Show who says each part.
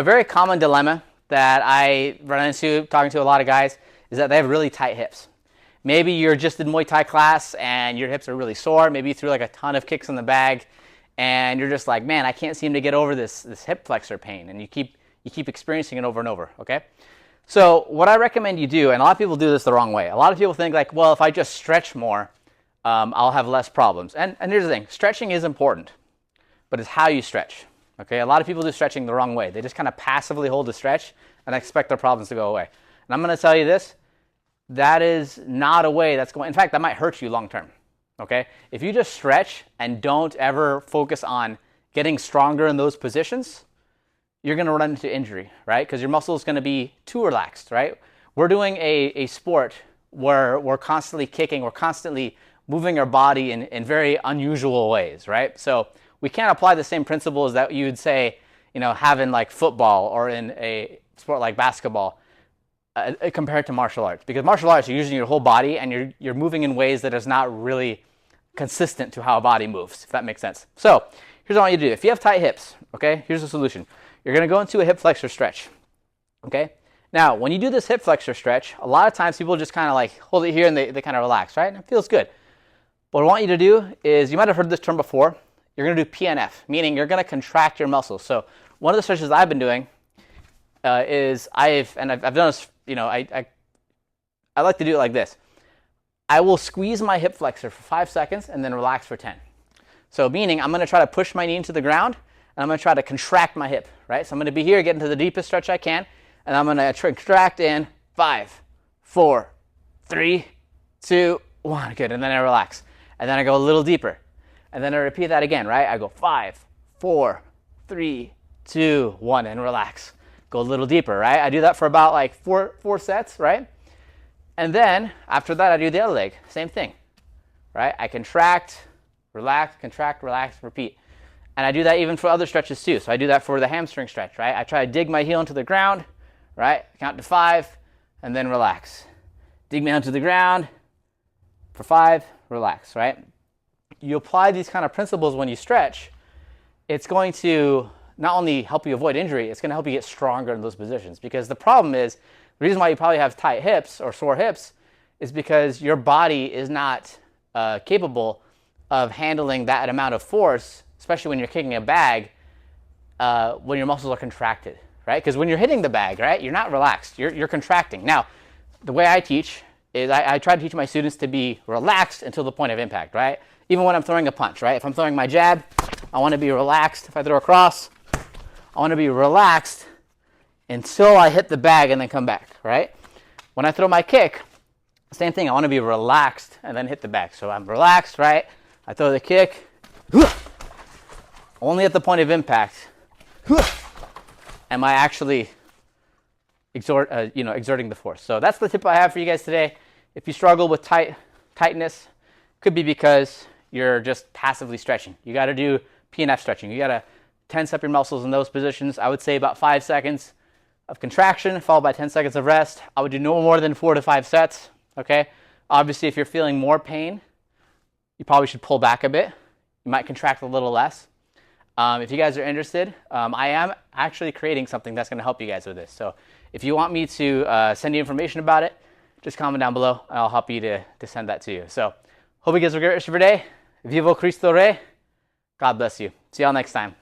Speaker 1: A very common dilemma that I run into talking to a lot of guys is that they have really tight hips. Maybe you're just in Muay Thai class and your hips are really sore. Maybe you threw like a ton of kicks in the bag and you're just like, man, I can't seem to get over this hip flexor pain, and you keep experiencing it over and over, okay? So what I recommend you do, and a lot of people do this the wrong way. A lot of people think like, well, if I just stretch more, I'll have less problems. And here's the thing, stretching is important, but it's how you stretch. Okay, a lot of people do stretching the wrong way. They just kind of passively hold the stretch and expect their problems to go away. And I'm going to tell you this, that is not a way that's going, in fact, that might hurt you long term. Okay, if you just stretch and don't ever focus on getting stronger in those positions, you're going to run into injury, right? Because your muscle is going to be too relaxed, right? We're doing a sport where we're constantly kicking, we're constantly moving our body in very unusual ways, right? So we can't apply the same principles that you would say, have in like football or in a sport like basketball compared to martial arts. Because martial arts, you're using your whole body and you're moving in ways that is not really consistent to how a body moves, if that makes sense. So here's what I want you to do. If you have tight hips, okay, here's the solution. You're going to go into a hip flexor stretch, okay? Now, when you do this hip flexor stretch, a lot of times people just kind of like hold it here and they kind of relax, right? And it feels good. But what I want you to do is, you might have heard this term before, you're going to do PNF, meaning you're going to contract your muscles. So one of the stretches I've been doing is I've done this, I like to do it like this. I will squeeze my hip flexor for 5 seconds and then relax for 10. So meaning I'm going to try to push my knee into the ground and I'm going to try to contract my hip, right? So I'm going to be here, get into the deepest stretch I can, and I'm going to contract in 5, 4, 3, 2, 1. Good, and then I relax. And then I go a little deeper. And then I repeat that again, right? I go 5, 4, 3, 2, 1, and relax. Go a little deeper, right? I do that for about like four sets, right? And then after that, I do the other leg. Same thing, right? I contract, relax, repeat. And I do that even for other stretches too. So I do that for the hamstring stretch, right? I try to dig my heel into the ground, right? Count to 5, and then relax. Dig my heel into the ground for 5, relax, right? You apply these kind of principles when you stretch, it's going to not only help you avoid injury, it's going to help you get stronger in those positions. Because the problem is, the reason why you probably have tight hips or sore hips is because your body is not capable of handling that amount of force, especially when you're kicking a bag, when your muscles are contracted, right? Because when you're hitting the bag, right, you're not relaxed, you're contracting. Now, the way I teach is I try to teach my students to be relaxed until the point of impact, right? Even when I'm throwing a punch, right? If I'm throwing my jab, I want to be relaxed. If I throw a cross, I want to be relaxed until I hit the bag and then come back, right? When I throw my kick, same thing. I want to be relaxed and then hit the bag. So I'm relaxed, right? I throw the kick, only at the point of impact am I actually exerting the force. So that's the tip I have for you guys today. If you struggle with tightness, could be because you're just passively stretching. You got to do PNF stretching. You got to tense up your muscles in those positions. I would say about 5 seconds of contraction followed by 10 seconds of rest. I would do no more than 4 to 5 sets, okay? Obviously, if you're feeling more pain, you probably should pull back a bit. You might contract a little less. If you guys are interested, I am actually creating something that's going to help you guys with this. So if you want me to send you information about it, just comment down below and I'll help you to send that to you. So hope you guys have a great rest of your day. Vivo Cristo Rey. God bless you. See y'all next time.